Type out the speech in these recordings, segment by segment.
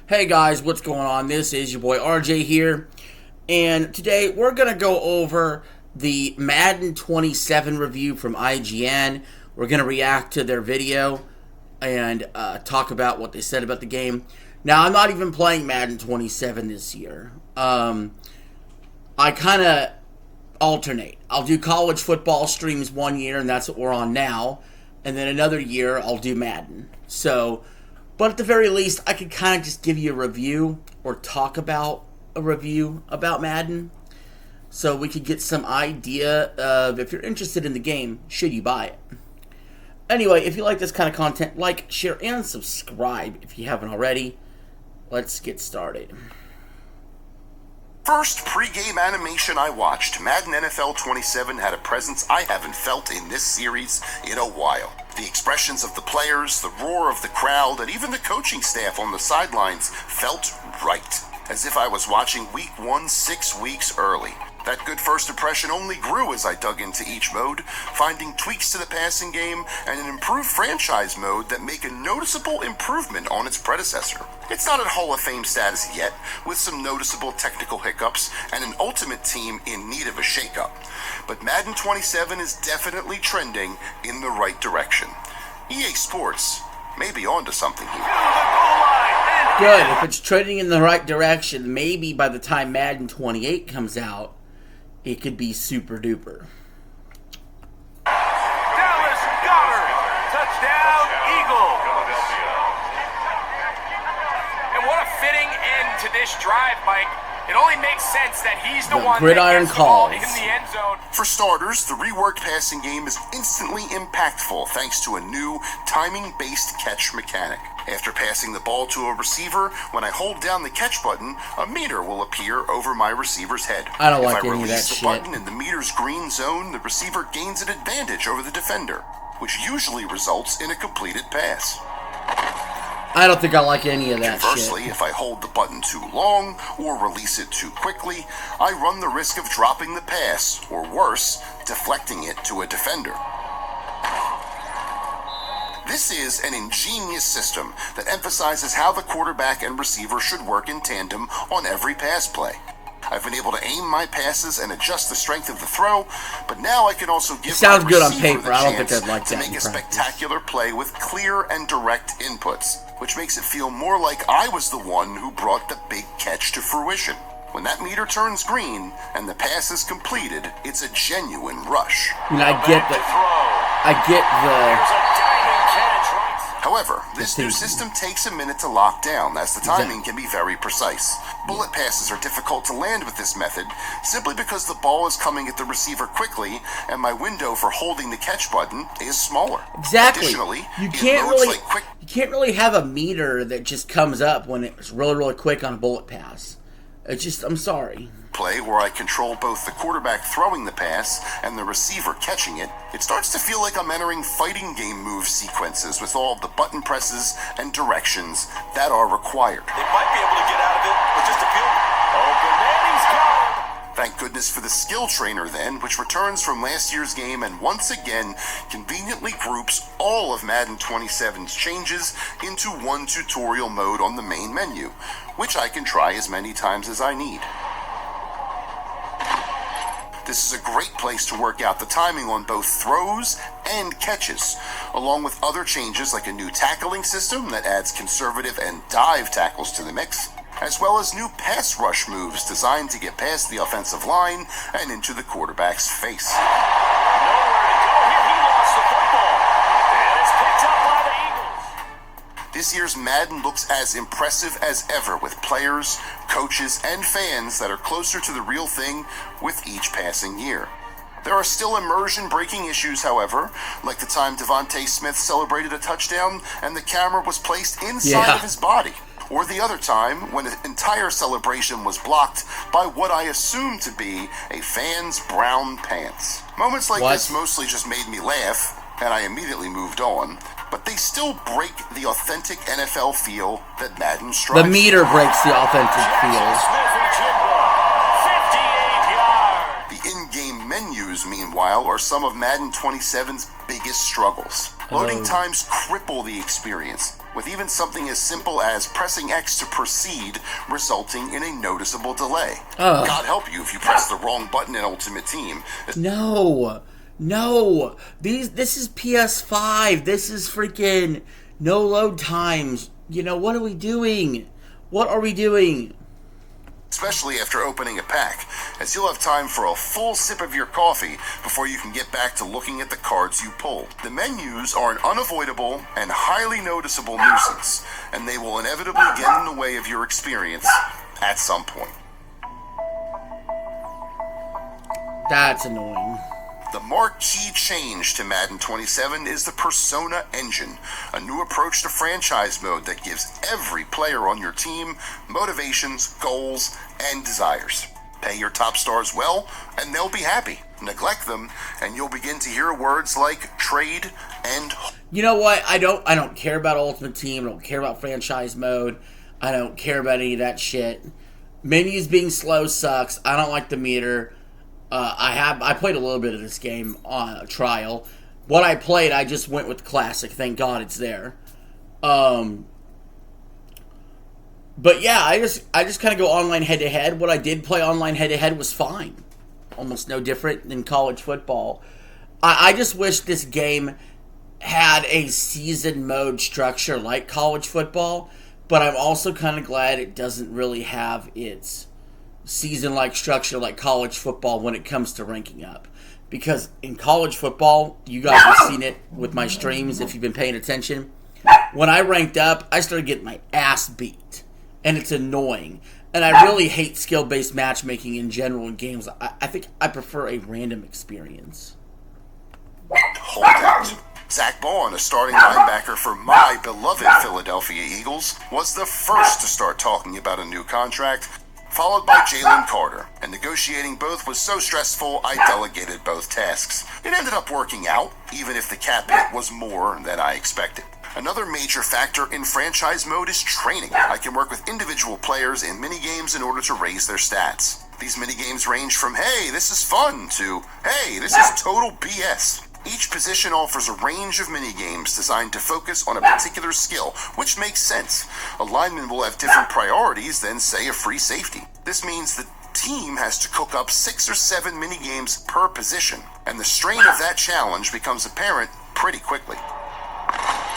Hey guys, what's going on? This is your boy RJ here, and today we're going to go over the Madden 27 review from IGN. We're going to react to their video and talk about what they said about the game. Now, I'm not even playing Madden 27 this year. I kind of alternate. I'll do college football streams one year, and that's what we're on now, and then another year I'll do Madden. But at the very least, I could kind of just give you a review or talk about a review about Madden, so we could get some idea of if you're interested in the game, should you buy it. Anyway, if you like this kind of content, like, share, and subscribe if you haven't already. Let's get started. First pre-game animation I watched, Madden NFL 27 had a presence I haven't felt in this series in a while. The expressions of the players, the roar of the crowd, and even the coaching staff on the sidelines felt right, as if I was watching Week 1 6 weeks early. That good first impression only grew as I dug into each mode, finding tweaks to the passing game and an improved franchise mode that make a noticeable improvement on its predecessor. It's not at Hall of Fame status yet, with some noticeable technical hiccups and an ultimate team in need of a shakeup. But Madden 27 is definitely trending in the right direction. EA Sports may be onto something here. Good. If it's trending in the right direction, maybe by the time Madden 28 comes out, it could be super duper. Dallas Goddard, touchdown Eagles. And what a fitting end to this drive, Mike. It only makes sense that he's the one gridiron that gets the ball in calls. the end zone. For starters, the reworked passing game is instantly impactful thanks to a new timing-based catch mechanic. After passing the ball to a receiver, when I hold down the catch button, a meter will appear over my receiver's head. I don't like if I any of that release the shit. button in the meter's green zone, the receiver gains an advantage over the defender, which usually results in a completed pass. I don't think I like any of that Conversely, shit. if I hold the button too long or release it too quickly, I run the risk of dropping the pass, or worse, deflecting it to a defender. This is an ingenious system that emphasizes how the quarterback and receiver should work in tandem on every pass play. I've been able to aim my passes and adjust the strength of the throw, but now I can also give Sounds my good on receiver paper. the I don't think chance I'd like to that make in a practice. spectacular play with clear and direct inputs, which makes it feel more like I was the one who brought the big catch to fruition. When that meter turns green and the pass is completed, it's a genuine rush. I mean, I get However, this new system takes a minute to lock down, as the timing can be very precise. Bullet passes are difficult to land with this method, simply because the ball is coming at the receiver quickly, and my window for holding the catch button is smaller. Exactly. Additionally, You it can't loads really, like quick you can't really have a meter that just comes up when it's really, really quick on a bullet pass. It's just, I'm sorry. play where I control both the quarterback throwing the pass and the receiver catching it. It starts to feel like I'm entering fighting game move sequences with all of the button presses and directions that are required. They might be able to get out of it with just a field. Open Manny's covered. Thank goodness for the skill trainer then, which returns from last year's game and once again conveniently groups all of Madden 27's changes into one tutorial mode on the main menu, which I can try as many times as I need. This is a great place to work out the timing on both throws and catches, along with other changes like a new tackling system that adds conservative and dive tackles to the mix, as well as new pass rush moves designed to get past the offensive line and into the quarterback's face. Nowhere to go here. He lost the football. And it's picked up by the Eagles. This year's Madden looks as impressive as ever with players, coaches, and fans that are closer to the real thing with each passing year. There are still immersion-breaking issues, however, like the time Devontae Smith celebrated a touchdown and the camera was placed inside of his body, or the other time when an entire celebration was blocked by what I assumed to be a fan's brown pants. Moments like this mostly just made me laugh, and I immediately moved on, but they still break the authentic NFL feel that Madden strives for. The meter breaks the authentic feel. The in-game menus, meanwhile, are some of Madden 27's biggest struggles. Loading times cripple the experience, with even something as simple as pressing X to proceed resulting in a noticeable delay. God help you if you press the wrong button in Ultimate Team. No. This is PS5. This is freaking no load times. You know, what are we doing? Especially after opening a pack, as you'll have time for a full sip of your coffee before you can get back to looking at the cards you pulled. The menus are an unavoidable and highly noticeable nuisance, and they will inevitably get in the way of your experience at some point. That's annoying. The marquee change to Madden 27 is the Persona Engine, a new approach to franchise mode that gives every player on your team motivations, goals, and desires. Pay your top stars well, and they'll be happy. Neglect them, and you'll begin to hear words like trade and... You know what? I don't care about Ultimate Team. I don't care about franchise mode. I don't care about any of that shit. Menus being slow sucks. I don't like the meter. I played a little bit of this game on a trial. What I played, I just went with classic. Thank God it's there. But yeah, I just kind of go online head to head. What I did play online head to head was fine, almost no different than college football. I just wish this game had a season mode structure like college football. But I'm also kind of glad it doesn't really have its season-like structure like college football when it comes to ranking up. Because in college football, you guys have seen it with my streams if you've been paying attention. When I ranked up, I started getting my ass beat. And it's annoying. And I really hate skill-based matchmaking in general in games. I think I prefer a random experience. Hold out. Zach Baun, a starting linebacker for my beloved Philadelphia Eagles, was the first to start talking about a new contract, followed by Jalen Carter, and negotiating both was so stressful I delegated both tasks. It ended up working out, even if the cap hit was more than I expected. Another major factor in franchise mode is training. I can work with individual players in minigames in order to raise their stats. These minigames range from, hey, this is fun, to, hey, this is total BS. Each position offers a range of minigames designed to focus on a particular skill, which makes sense. A lineman will have different priorities than, say, a free safety. This means the team has to cook up 6 or 7 minigames per position, and the strain of that challenge becomes apparent pretty quickly.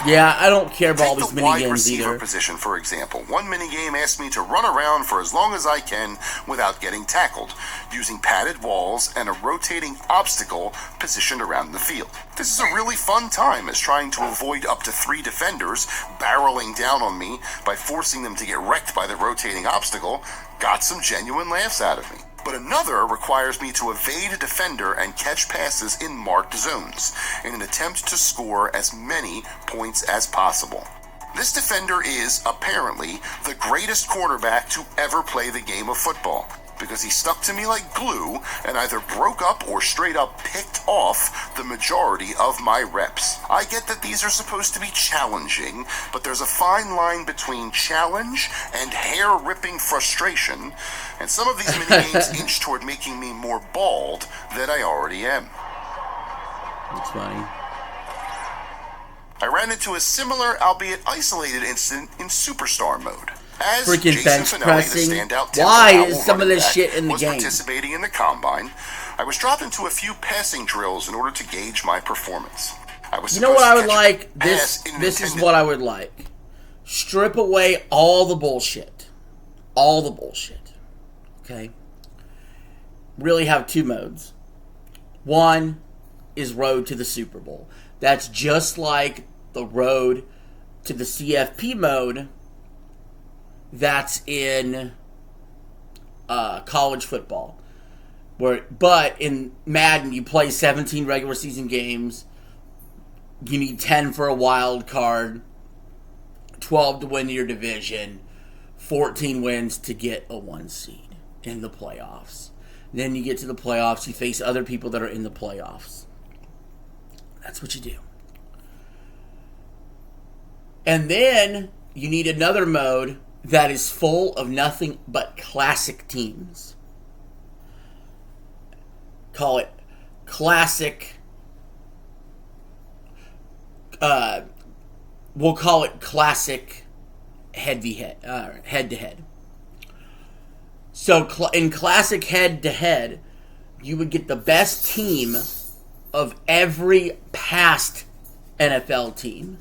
Yeah, I don't care about all these Take the wide minigames receiver either. position, for example. One minigame asks me to run around for as long as I can without getting tackled, using padded walls and a rotating obstacle positioned around the field. This is a really fun time, as trying to avoid up to 3 defenders barreling down on me by forcing them to get wrecked by the rotating obstacle got some genuine laughs out of me. But another requires me to evade a defender and catch passes in marked zones in an attempt to score as many points as possible. This defender is, apparently, the greatest cornerback to ever play the game of football, because he stuck to me like glue and either broke up or straight up picked off the majority of my reps. I get that these are supposed to be challenging, but there's a fine line between challenge and hair-ripping frustration, and some of these minigames inch toward making me more bald than I already am. That's funny. I ran into a similar, albeit isolated incident in Superstar mode. As Freaking Jason bench Finelli, pressing. the standout Why Temple is Owl some of running this back, shit in the was game? participating in the combine, I was dropped into a few passing drills in order to gauge my performance. I was You know what I would supposed to like? catch a pass This in an this is intended- what I would like. Strip away all the bullshit. All the bullshit. Okay? Really have 2 modes. One is Road to the Super Bowl. That's just like the Road to the CFP mode that's in college football. But in Madden, you play 17 regular season games. You need 10 for a wild card, 12 to win your division, 14 wins to get a 1 seed in the playoffs. Then you get to the playoffs, you face other people that are in the playoffs. That's what you do. And then you need another mode that is full of nothing but classic teams. Call it classic we'll call it classic head-to-head. So in classic head-to-head, you would get the best team of every past NFL team.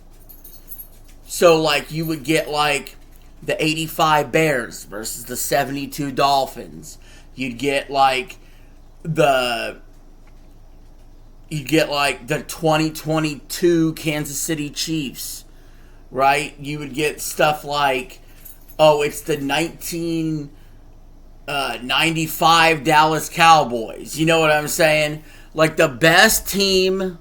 So, like, you would get, like, the 85 Bears versus the 72 Dolphins. You'd get, like, the 2022 Kansas City Chiefs, right? You would get stuff like, it's the 1995 Dallas Cowboys. You know what I'm saying? Like, the best team,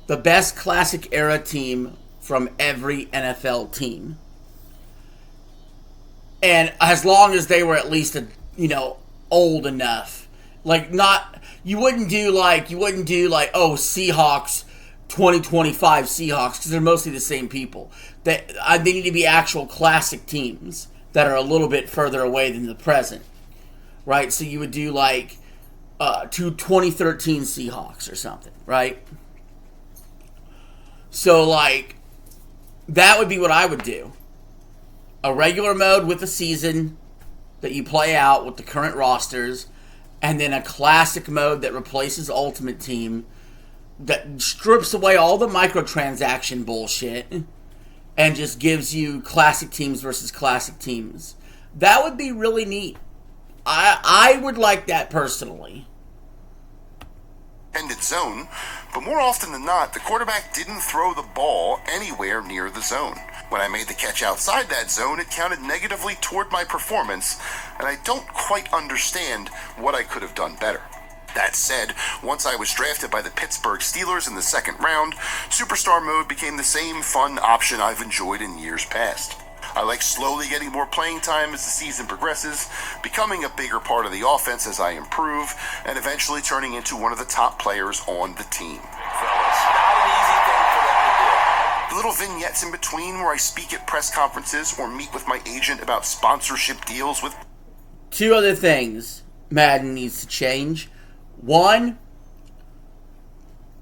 the best classic era team from every NFL team. And as long as they were at least, old enough. Like, you wouldn't do Seahawks, 2025 Seahawks, because they're mostly the same people. They need to be actual classic teams that are a little bit further away than the present. Right? So you would do, 2013 Seahawks or something, right? So, that would be what I would do. A regular mode with a season that you play out with the current rosters, and then a classic mode that replaces Ultimate Team, that strips away all the microtransaction bullshit, and just gives you classic teams versus classic teams. That would be really neat. I would like that personally. Ended zone, but more often than not, the quarterback didn't throw the ball anywhere near the zone. When I made the catch outside that zone, it counted negatively toward my performance, and I don't quite understand what I could have done better. That said, once I was drafted by the Pittsburgh Steelers in the second round, Superstar Mode became the same fun option I've enjoyed in years past. I like slowly getting more playing time as the season progresses, becoming a bigger part of the offense as I improve, and eventually turning into one of the top players on the team. The little vignettes in between where I speak at press conferences or meet with my agent about sponsorship deals with... Two other things Madden needs to change. One,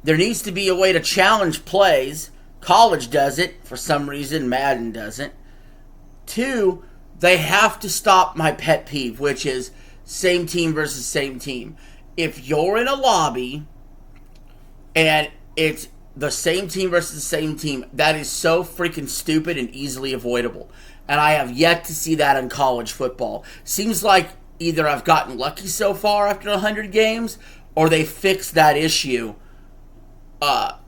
there needs to be a way to challenge plays. College does it. For some reason, Madden doesn't. Two, they have to stop my pet peeve, which is same team versus same team. If you're in a lobby and it's the same team versus the same team, that is so freaking stupid and easily avoidable. And I have yet to see that in college football. Seems like either I've gotten lucky so far after 100 games, or they fixed that issue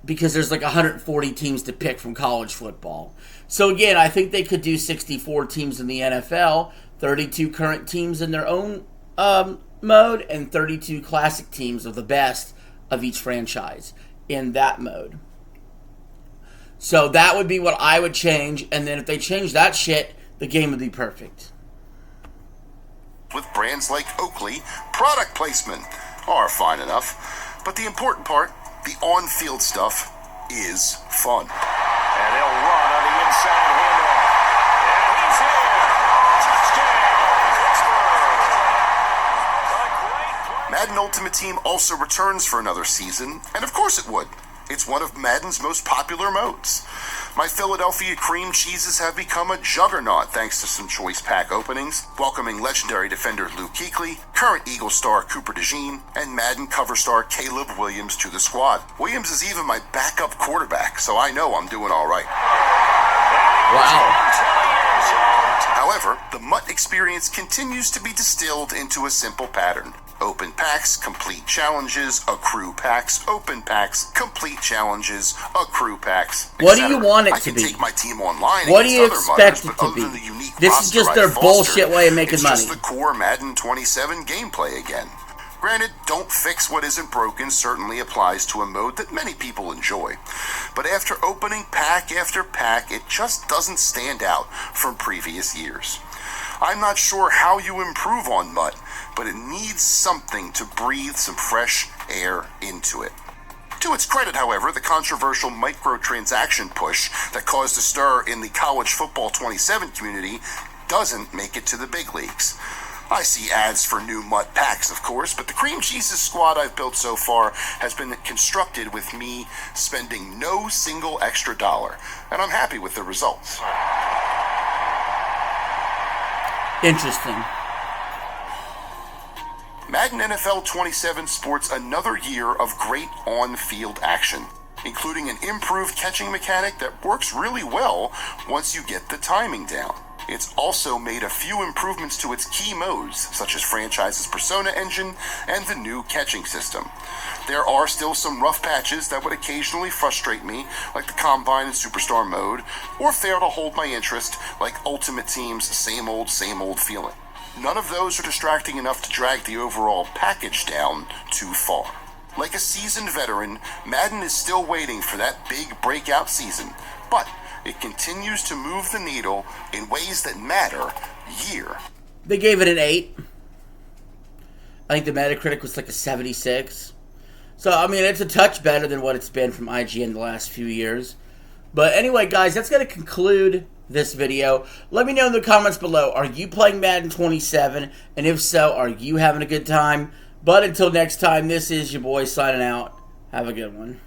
because there's 140 teams to pick from college football. So again, I think they could do 64 teams in the NFL, 32 current teams in their own mode, and 32 classic teams of the best of each franchise in that mode. So that would be what I would change, and then if they change that shit, the game would be perfect. With brands like Oakley, product placement are fine enough, but the important part, the on-field stuff, is fun. And they'll run on the inside handoff. And he's here. Touchdown, Pittsburgh. Madden Ultimate Team also returns for another season, and of course it would. It's one of Madden's most popular modes. My Philadelphia cream cheeses have become a juggernaut thanks to some choice pack openings, welcoming legendary defender Luke Kuechly, current Eagles star Cooper DeJean, and Madden cover star Caleb Williams to the squad. Williams is even my backup quarterback, so I know I'm doing all right. Wow. However, the MUT experience continues to be distilled into a simple pattern. Open packs, complete challenges, accrue packs, open packs, complete challenges, accrue packs. What do you want it to I be? can take my team online. What do you against other expect mutters, it to but be? other than the unique This is roster just I their foster, bullshit way of making it's money. just the core Madden 27 gameplay again. Granted, don't fix what isn't broken certainly applies to a mode that many people enjoy. But after opening pack after pack, it just doesn't stand out from previous years. I'm not sure how you improve on MUT, but it needs something to breathe some fresh air into it. To its credit, however, the controversial microtransaction push that caused a stir in the college football 27 community doesn't make it to the big leagues. I see ads for new MUT packs, of course, but the cream cheeses squad I've built so far has been constructed with me spending no single extra dollar, and I'm happy with the results. Interesting. Madden NFL 27 sports another year of great on-field action, including an improved catching mechanic that works really well once you get the timing down. It's also made a few improvements to its key modes, such as Franchise's Persona engine and the new catching system. There are still some rough patches that would occasionally frustrate me, like the Combine and Superstar mode, or fail to hold my interest, like Ultimate Team's same old feeling. None of those are distracting enough to drag the overall package down too far. Like a seasoned veteran, Madden is still waiting for that big breakout season, but it continues to move the needle in ways that matter year. They gave it an 8. I think the Metacritic was like a 76. So, I mean, it's a touch better than what it's been from IGN the last few years. But anyway, guys, that's going to conclude this video. Let me know in the comments below, are you playing Madden 27? And if so, are you having a good time? But until next time, this is your boy signing out. Have a good one.